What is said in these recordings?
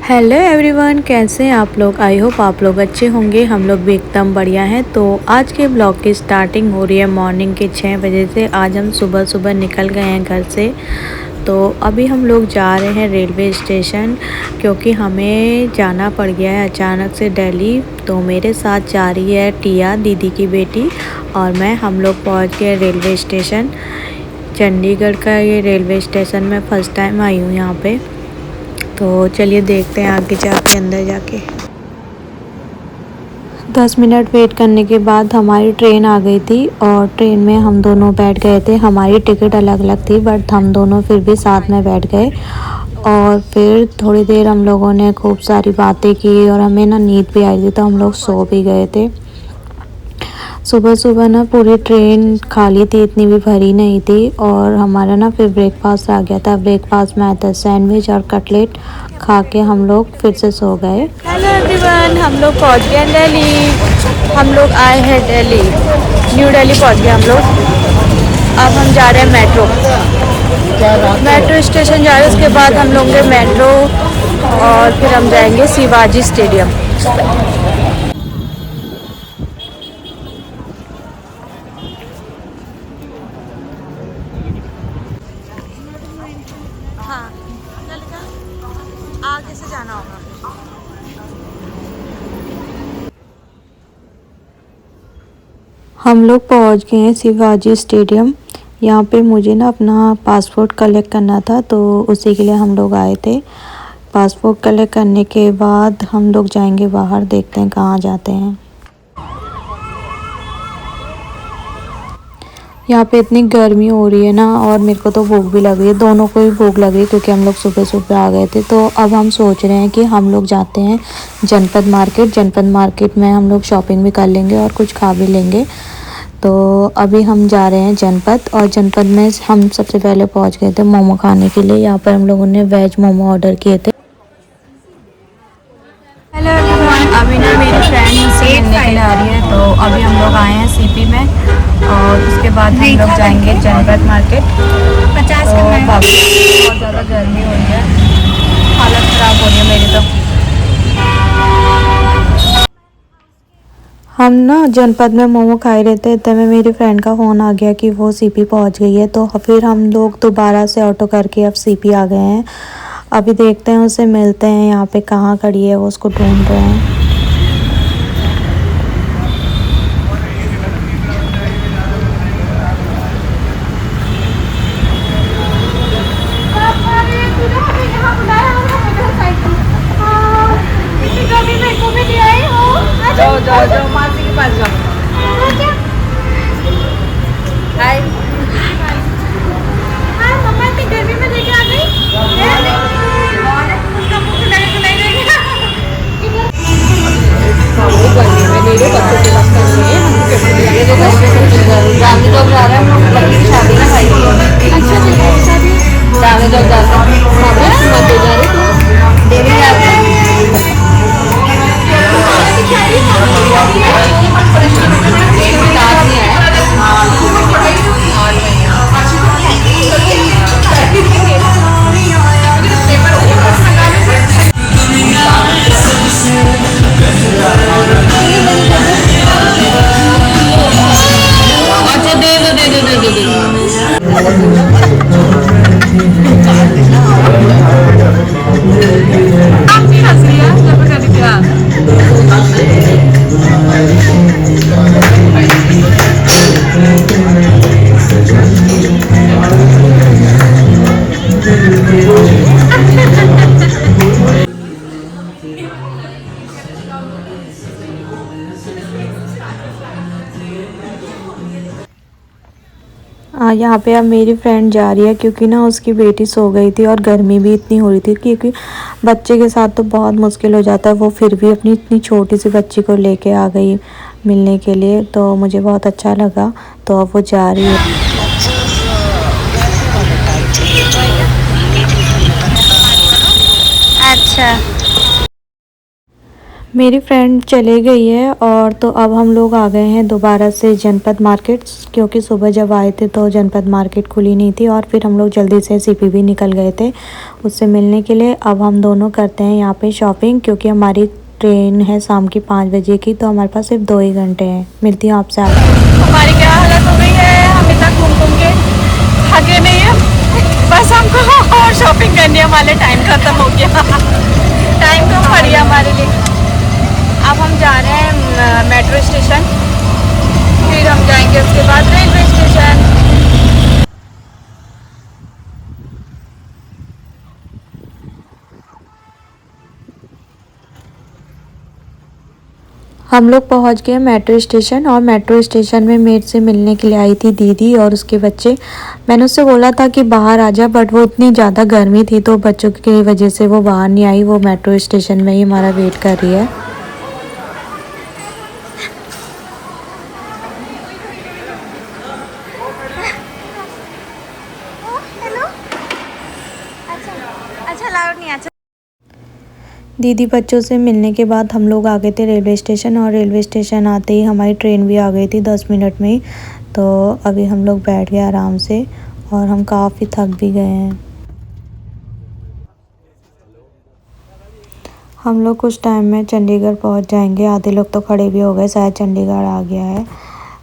Hello everyone, कैसे हैं आप लोग। आई होप आप लोग अच्छे होंगे। हम लोग भी एकदम बढ़िया हैं। तो आज के ब्लॉग की स्टार्टिंग हो रही है मॉर्निंग के 6 बजे से। आज हम सुबह सुबह निकल गए हैं घर से। तो अभी हम लोग जा रहे हैं रेलवे स्टेशन, क्योंकि हमें जाना पड़ गया है अचानक से दिल्ली। तो मेरे साथ जा रही है टिया, दीदी की बेटी, और मैं। हम लोग पहुँच गए रेलवे स्टेशन। चंडीगढ़ का ये रेलवे स्टेशन में फ़र्स्ट टाइम आई हूँ यहाँ पे। तो चलिए देखते हैं आगे जाके, अंदर जाके। 10 मिनट वेट करने के बाद हमारी ट्रेन आ गई थी, और ट्रेन में हम दोनों बैठ गए थे। हमारी टिकट अलग अलग थी, बट हम दोनों फिर भी साथ में बैठ गए। और फिर थोड़ी देर हम लोगों ने खूब सारी बातें की, और हमें ना नींद भी आई थी, तो हम लोग सो भी गए थे। सुबह सुबह ना पूरी ट्रेन खाली थी, इतनी भी भरी नहीं थी। और हमारा ना फिर ब्रेकफास्ट आ गया था। ब्रेकफास्ट में आया था सैंडविच और कटलेट। खा के हम लोग फिर से सो गए। हेलो एवरीवन, हम लोग पहुंच गए दिल्ली। हम लोग आए हैं दिल्ली, न्यू दिल्ली पहुंच गए हम लोग। अब हम जा रहे हैं मेट्रो स्टेशन जा रहे हैं। उसके बाद हम लोग मेट्रो, और फिर हम जाएंगे शिवाजी स्टेडियम। हाँ, आगे से जाना होगा। हम लोग पहुंच गए हैं शिवाजी स्टेडियम। यहाँ पे मुझे ना अपना पासपोर्ट कलेक्ट करना था, तो उसी के लिए हम लोग आए थे। पासपोर्ट कलेक्ट करने के बाद हम लोग जाएंगे बाहर, देखते हैं कहाँ जाते हैं। यहाँ पे इतनी गर्मी हो रही है ना, और मेरे को तो भूख भी लग रही है। दोनों को ही भूख लग रही है, क्योंकि हम लोग सुबह सुबह आ गए थे। तो अब हम सोच रहे हैं कि हम लोग जाते हैं जनपद मार्केट। जनपद मार्केट में हम लोग शॉपिंग भी कर लेंगे और कुछ खा भी लेंगे। तो अभी हम जा रहे हैं जनपद, और जनपद में हम सबसे पहले पहुँच गए थे मोमो खाने के लिए। यहाँ पर हम लोगों ने वेज मोमो ऑर्डर किए थे। हेलो एवरीवन, अभी ना मेरी फ्रेंड से मिलने के लिए आ रही है। तो अभी हम लोग आए हैं सीपी में, और उसके बाद हम लोग जाएंगे जनपद मार्केट। 50 का है। बहुत ज़्यादा गर्मी हो रही है, हालत ख़राब हो रही है मेरी तो। हम ना जनपद में मोमो खाए रहे थे, इतने में मेरी फ्रेंड का फ़ोन आ गया कि वो सीपी पहुंच गई है। तो फिर हम लोग दोबारा से ऑटो करके अब सीपी आ गए हैं। अभी देखते हैं, उससे मिलते हैं। यहाँ पे कहाँ खड़ी है वो, उसको ढूंढ रहे हैं। जाओ जाओ जाओ, मासी के पास जाओ। हाय हाय, मम्मा इतनी गर्मी में लेके आ गई। उसका मुंह नहीं देगा। गर्मी में ले लो, बच्चों के पास करनी है। हम ये तो जाने दो, जा रहे हैं हम लोग की शादी में भाई की। अच्छा चलिए शादी, जाने दो जा रहे हैं। मत जा रहे तू, देरी जा रहे हैं। यहाँ पे अब मेरी फ्रेंड जा रही है, क्योंकि ना उसकी बेटी सो गई थी, और गर्मी भी इतनी हो रही थी। क्योंकि बच्चे के साथ तो बहुत मुश्किल हो जाता है। वो फिर भी अपनी इतनी छोटी सी बच्ची को लेके आ गई मिलने के लिए, तो मुझे बहुत अच्छा लगा। तो अब वो जा रही है। अच्छा, मेरी फ्रेंड चले गई है और तो अब हम लोग आ गए हैं दोबारा से जनपद मार्केट, क्योंकि सुबह जब आए थे तो जनपद मार्केट खुली नहीं थी और फिर हम लोग जल्दी से सीपीबी निकल गए थे उससे मिलने के लिए। अब हम दोनों करते हैं यहाँ पे शॉपिंग, क्योंकि हमारी ट्रेन है शाम की 5 बजे की, तो हमारे पास सिर्फ 2 ही घंटे हैं। मिलती हूँ आपसे आगे। हमारी क्या हालत हो गई है, हम इतना घूम के थके नहीं है, बस हमको और शॉपिंग करनी है, हमारे टाइम खत्म हो गया। टाइम कम पड़ गया हमारे लिए। अब हम जा रहे हैं मेट्रो स्टेशन, फिर हम जाएंगे उसके बाद रेलवे स्टेशन। हम लोग पहुंच गए मेट्रो स्टेशन, और मेट्रो स्टेशन में मेरे से मिलने के लिए आई थी दीदी और उसके बच्चे। मैंने उससे बोला था कि बाहर आ जा, बट वो इतनी ज़्यादा गर्मी थी तो बच्चों की वजह से वो बाहर नहीं आई। वो मेट्रो स्टेशन में ही हमारा वेट कर रही है। दीदी बच्चों से मिलने के बाद हम लोग आ गए थे रेलवे स्टेशन, और रेलवे स्टेशन आते ही हमारी ट्रेन भी आ गई थी 10 मिनट में ही। तो अभी हम लोग बैठ गए आराम से, और हम काफ़ी थक भी गए हैं। हम लोग कुछ टाइम में चंडीगढ़ पहुंच जाएंगे। आधे लोग तो खड़े भी हो गए, शायद चंडीगढ़ आ गया है।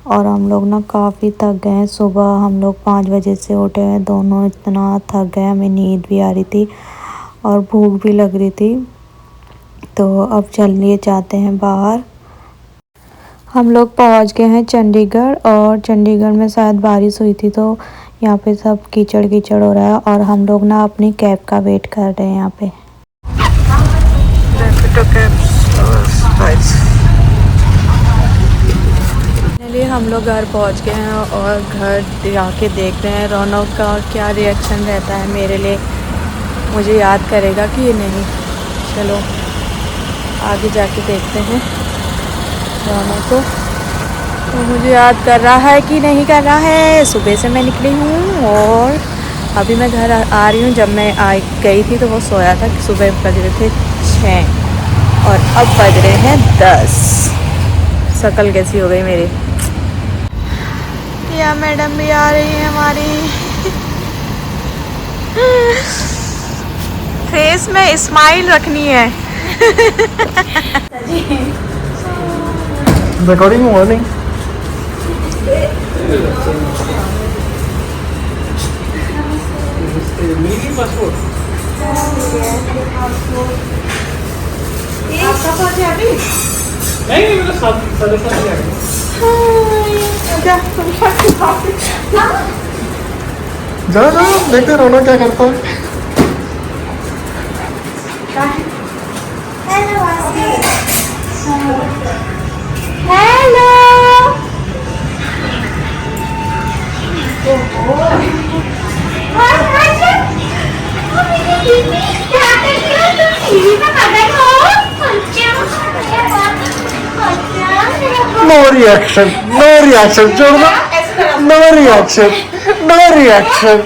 और हम लोग ना काफ़ी थक गए हैं। सुबह हम लोग 5 बजे से उठे हैं दोनों, इतना थक गए, हमें नींद भी आ रही थी और भूख भी लग रही थी। तो अब चलिए जाते हैं बाहर। हम लोग पहुंच गए हैं चंडीगढ़, और चंडीगढ़ में शायद बारिश हुई थी तो यहाँ पे सब कीचड़ कीचड़ हो रहा है, और हम लोग ना अपनी कैब का वेट कर रहे हैं यहाँ पे। चलिए हम लोग घर पहुंच गए हैं, और घर जाके देख रहे हैं रौनक का क्या रिएक्शन रहता है मेरे लिए, मुझे याद करेगा कि ये नहीं। चलो आगे जाके देखते हैं रौनक को, तो मुझे याद कर रहा है कि नहीं कर रहा है। सुबह से मैं निकली हूँ और अभी मैं घर आ रही हूँ। जब मैं गई थी तो वो सोया था कि सुबह बज रहे थे 6 और अब बज रहे हैं 10। शक्ल कैसी हो गई मेरी। या मैडम भी आ रही है हमारी। फेस में स्माइल रखनी है। रिकॉर्डिंग हुआ नहीं। नहीं मेरा 7:30 जा देखते रोना क्या करता है। Hello no reaction, no reaction, छोड़ दो। No reaction, no reaction.